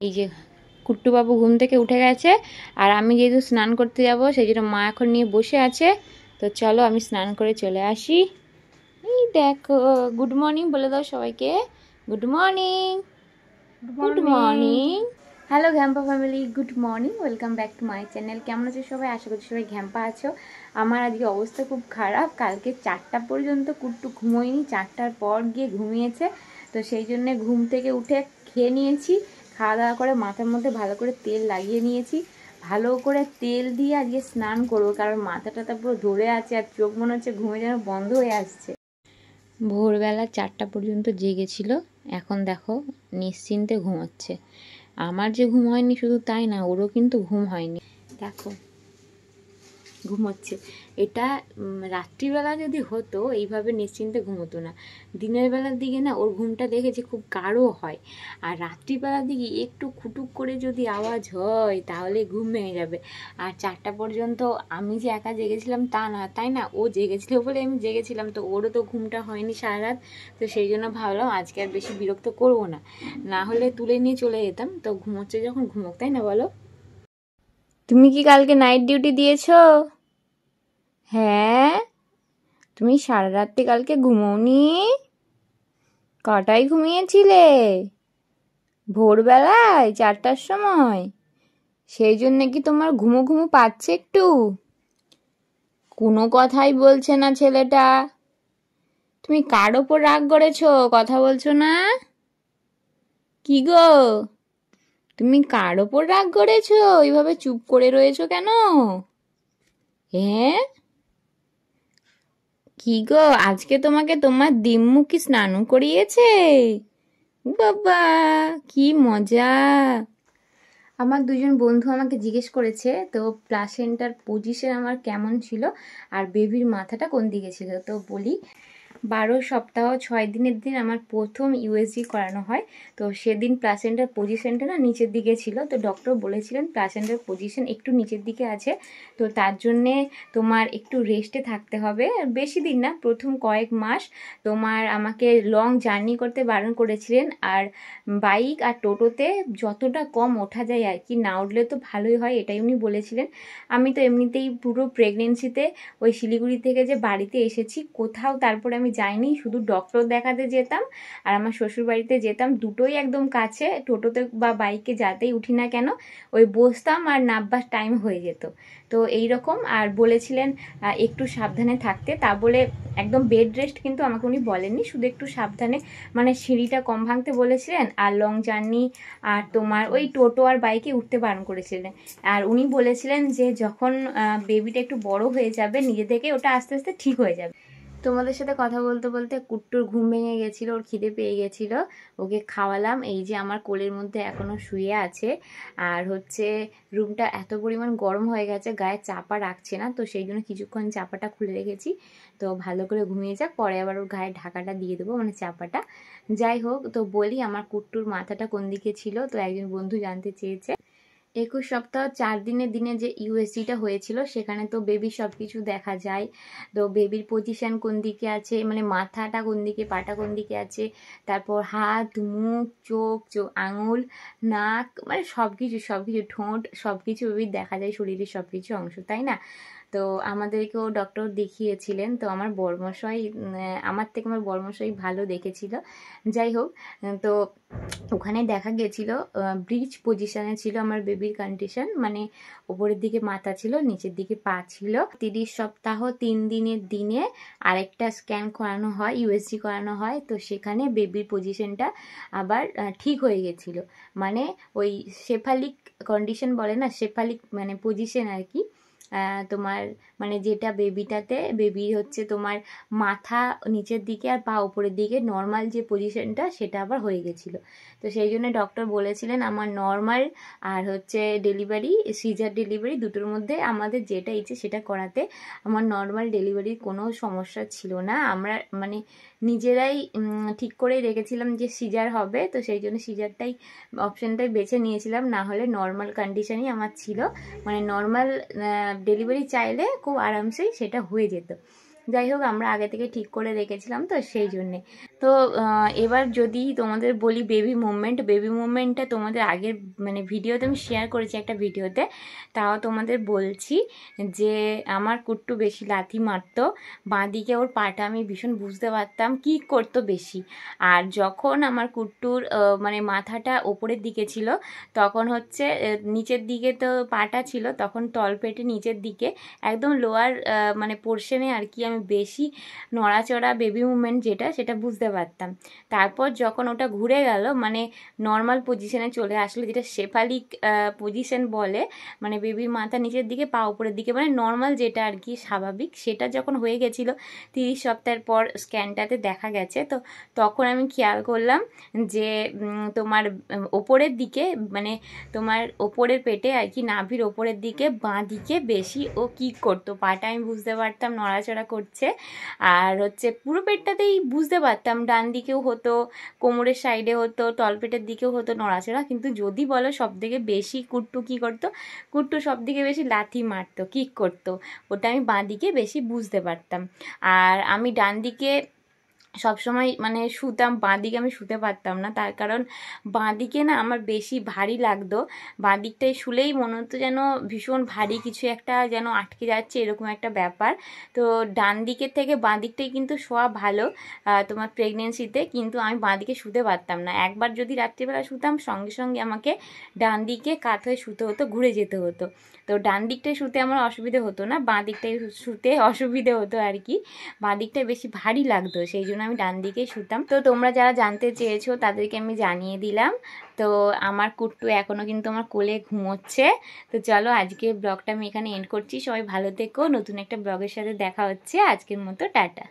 এই যে কুট্টুবাবু ঘুম থেকে উঠে গেছে, আর আমি যেহেতু স্নান করতে যাব সেই জন্য মা এখন নিয়ে বসে আছে। তো চলো আমি স্নান করে চলে আসি। এই দেখো, গুড মর্নিং বলে দাও সবাইকে। Good morning, good morning. Hello ঘ্যাম্পা family, good morning, welcome back to my channel. কেমন আছো সবাই? আশা করছি সবাই ঘ্যাম্পা আছো। আমার আজকে অবস্থা খুব খারাপ। কালকে 4টা পর্যন্ত কুট্টু ঘুমোয়নি, 4টার পর গিয়ে ঘুমিয়েছে। তো সেই জন্যে ঘুম থেকে উঠে খেয়ে নিয়েছি। খাওয়া দাওয়া করে মাথার মধ্যে ভালো করে তেল লাগিয়ে নিয়েছি। ভালো করে তেল দিয়ে আজকে স্নান করবো, কারণ মাথা টাথা পুরো ধরে আছে আর চোখ মনে হচ্ছে ঘুমে যেন বন্ধ হয়ে আসছে। ভোরবেলা 4টা পর্যন্ত জেগেছিল, এখন দেখো নিশ্চিন্তে ঘুমাচ্ছে। আমার যে ঘুম হয়নি শুধু তাই না, ওরও কিন্তু ঘুম হয়নি। দেখো ঘুমোচ্ছে। এটা রাত্রিবেলা যদি হতো এইভাবে নিশ্চিন্তে ঘুমোতো না। দিনের বেলার দিকে না ওর ঘুমটা দেখেছি খুব গাঢ় হয়, আর রাত্রিবেলার দিকে একটু খুটুক করে যদি আওয়াজ হয় তাহলে ঘুম ভেঙে যাবে। আর 4টা পর্যন্ত আমি যে একা জেগেছিলাম তা না, তাই না, ও জেগেছিল বলে আমি জেগেছিলাম। তো ওরও তো ঘুমটা হয়নি সারা রাত। তো সেই জন্য ভাবলাম আজকে আর বেশি বিরক্ত করবো না, না হলে তুলে নিয়ে চলে যেতাম। তো ঘুমোচ্ছে যখন ঘুমোক, তাই না বলো? তুমি কি কালকে নাইট ডিউটি দিয়েছো? হ্যাঁ, তুমি সারা রাত্রি কালকে ঘুমোওনি? কটায় ঘুমিয়েছিলে? ভোরবেলায় 4টার সময়? সেই জন্য কি তোমার ঘুমো ঘুমো পাচ্ছে একটু? কোনো কথাই বলছে না ছেলেটা। তুমি কার ওপর রাগ করেছো? কথা বলছো না? কি গো, তুমি কার ওপর রাগ করেছো? এইভাবে চুপ করে রয়েছো কেন? হ্যাঁ, কি গো, আজকে তোমাকে তোমার দিম্মু কি স্নান করিয়েছে? বাবা, কি মজা! আমার দুজন বন্ধু আমাকে জিজ্ঞেস করেছে তো প্লাসেন্টার পজিশন আমার কেমন ছিল আর বেবির মাথাটা কোন দিকে ছিল। তো বলি, 12 সপ্তাহ 6 দিনের দিন আমার প্রথম ইউএসজি করানো হয়। তো সেদিন প্লাসেন্টার পজিশনটা না নিচের দিকে ছিল। তো ডক্টর বলেছিলেন প্লাসেন্টার পজিশন একটু নিচের দিকে আছে, তো তার জন্যে তোমার একটু রেস্টে থাকতে হবে। বেশি দিন না, প্রথম কয়েক মাস তোমার আমাকে লং জার্নি করতে বারণ করেছিলেন। আর বাইক আর টোটোতে যতটা কম ওঠা যায় আর কি, না উঠলে তো ভালোই হয়, এটাই উনি বলেছিলেন। আমি তো এমনিতেই পুরো প্রেগনেন্সিতে ওই শিলিগুড়ি থেকে যে বাড়িতে এসেছি কোথাও তারপরে আমি যাইনি, শুধু ডক্টর দেখাতে যেতাম আর আমার শ্বশুর বাড়িতে যেতাম, দুটোই একদম কাছে। টোটোতে বা বাইকে যাতেই উঠি না কেন ওই বসতাম আর নাববার টাইম হয়ে যেত। তো এই রকম। আর বলেছিলেন একটু সাবধানে থাকতে, তা বলে একদম বেড রেস্ট কিন্তু আমাকে উনি বলেননি, শুধু একটু সাবধানে, মানে সিঁড়িটা কম ভাঙতে বলেছিলেন আর লং জার্নি আর তোমার ওই টোটো আর বাইকে উঠতে বারণ করেছিলেন। আর উনি বলেছিলেন যে যখন বেবিটা একটু বড় হয়ে যাবে নিজে থেকে ওটা আস্তে আস্তে ঠিক হয়ে যাবে। তোমাদের সাথে কথা বলতে বলতে কুট্টুর ঘুম ভেঙে গেছিলো, ওর খিদে পেয়ে গেছিলো, ওকে খাওয়ালাম। এই যে আমার কোলের মধ্যে এখনো শুয়ে আছে। আর হচ্ছে রুমটা এত পরিমাণ গরম হয়ে গেছে, গায়ে চাপা রাখছে না, তো সেই জন্য কিছুক্ষণ চাপাটা খুলে রেখেছি। তো ভালো করে ঘুমিয়ে যাক, পরে আবার ওর গায়ে ঢাকাটা দিয়ে দেবো, মানে চাপাটা। যাই হোক, তো বলি আমার কুট্টুর মাথাটা কোন দিকে ছিল। তো একজন বন্ধু জানতে চেয়েছে। 21 সপ্তাহ 4 দিনের দিনে যে ইউএসজিটা হয়েছিল সেখানে তো বেবির সব কিছু দেখা যায়। তো বেবির পজিশন কোন দিকে আছে, মানে মাথাটা কোন দিকে, পাটা কোন দিকে আছে, তারপর হাত, মুখ, চোখ, আঙুল, নাক, মানে সব কিছু ঠোঁট, সব কিছু বেবির দেখা যায়, শরীরের সব কিছু অংশ, তাই না? তো আমাদেরকেও ডক্টর দেখিয়েছিলেন। তো আমার বর্মশাই, আমার থেকে আমার বর্মশাই ভালো দেখেছিল। যাই হোক, তো ওখানে দেখা গেছিল ব্রিজ পজিশনে ছিল আমার বেবির কন্ডিশন, মানে উপরের দিকে মাথা ছিল, নিচের দিকে পা ছিল। 30 সপ্তাহ 3 দিনের দিনে আরেকটা স্ক্যান করানো হয়, ইউএসজি করানো হয়। তো সেখানে বেবির পজিশনটা আবার ঠিক হয়ে গেছিল, মানে ওই শেফালিক কন্ডিশন বলে না, শেফালিক মানে পজিশন আর কি। তোমার মানে যেটা বেবিটাতে, বেবি হচ্ছে তোমার মাথা নিচের দিকে আর পা উপরের দিকে, নর্মাল যে পজিশনটা সেটা আবার হয়ে গেছিলো। তো সেই জন্য ডক্টর বলেছিলেন আমার নর্মাল আর হচ্ছে ডেলিভারি, সিজার ডেলিভারি দুটোর মধ্যে আমাদের যেটা ইচ্ছে সেটা করাতে। আমার নর্মাল ডেলিভারির কোনো সমস্যা ছিল না, আমরা মানে নিজেরাই ঠিক করেই রেখেছিলাম যে সিজার হবে। তো সেই জন্য সিজারটাই অপশানটাই বেছে নিয়েছিলাম, না হলে নর্মাল কন্ডিশনই আমার ছিল, মানে নর্মাল ডেলিভারি চাইলে খুব আরামসেই সেটা হয়ে যেত। যাই হোক, আমরা আগে থেকে ঠিক করে রেখেছিলাম, তো সেই জন্যে। তো এবার যদি তোমাদের বলি বেবি মুভমেন্টটা তোমাদের আগের মানে ভিডিওতে আমি শেয়ার করেছি একটা ভিডিওতে, তাও তোমাদের বলছি যে আমার কুট্টু বেশি লাথি মারতো, বাঁদিকে ওর পাটা আমি ভীষণ বুঝতে পারতাম কি করতো বেশি। আর যখন আমার কুট্টুর মানে মাথাটা ওপরের দিকে ছিল তখন হচ্ছে নিচের দিকে তো পাটা ছিল, তখন তলপেটে নিচের দিকে একদম লোয়ার মানে পোর্শনে আর কি আমি বেশি নড়াচড়া বেবি মুভমেন্ট যেটা সেটা বুঝতে পারতাম। তারপর যখন ওটা ঘুরে গেল মানে নর্মাল পজিশনে চলে আসলো, যেটা শেফালিক পজিশন বলে, মানে বেবির মাথা নিচের দিকে পা উপরের দিকে, মানে নর্মাল যেটা আর কি স্বাভাবিক, সেটা যখন হয়ে গেছিলো 30 সপ্তাহের পর স্ক্যানটাতে দেখা গেছে। তো তখন আমি খেয়াল করলাম যে তোমার ওপরের দিকে মানে তোমার ওপরের পেটে আর কি নাভির ওপরের দিকে বাঁ দিকে বেশি ও কিক করতো, পাটা আমি বুঝতে পারতাম নড়াচড়া করছে। আর হচ্ছে পুরো পেটটাতেই বুঝতে পারতাম, ডান দিকেও হতো, কোমরের সাইডে হতো, তলপেটের দিকেও হতো নড়াচড়া। কিন্তু যদি বলো সব থেকে বেশি কুট্টু কী করতো, কুট্টু সব থেকে বেশি লাথি মারতো, কিক করতো, ওটা আমি বাঁ দিকে বেশি বুঝতে পারতাম। আর আমি ডান দিকে সবসময় মানে শুতাম, বাঁ দিকে আমি শুতে পারতাম না, তার কারণ বাঁ দিকে না আমার বেশি ভারী লাগতো, বাঁ দিকটায় শুলেই মনে হতো যেন ভীষণ ভারী কিছু একটা যেন আটকে যাচ্ছে এরকম একটা ব্যাপার। তো ডান দিকের থেকে বাঁ দিকটাই কিন্তু শোয়া ভালো তোমার প্রেগনেন্সিতে, কিন্তু আমি বাঁ দিকে শুতে পারতাম না। একবার যদি রাত্রিবেলা শুতাম সঙ্গে সঙ্গে আমাকে ডান দিকে কাত হয়ে শুতে হতো, ঘুরে যেতে হতো। তো ডান দিকটায় শুতে আমার অসুবিধে হতো না, বাঁ দিকটায় শুতে অসুবিধে হতো আর কি, বাঁ দিকটায় বেশি ভারী লাগতো, সেই জন্য আমি ডান দিকেই শুতাম। তো তোমরা যারা জানতে চেয়েছো তাদেরকে আমি জানিয়ে দিলাম। তো আমার কুট্টু এখনও কিন্তু আমার কোলে ঘুমোচ্ছে। তো চলো আজকে ব্লগটা আমি এখানে এন্ড করছি, সবাই ভালো থেকো, নতুন একটা ব্লগের সাথে দেখা হচ্ছে, আজকের মতো টাটা।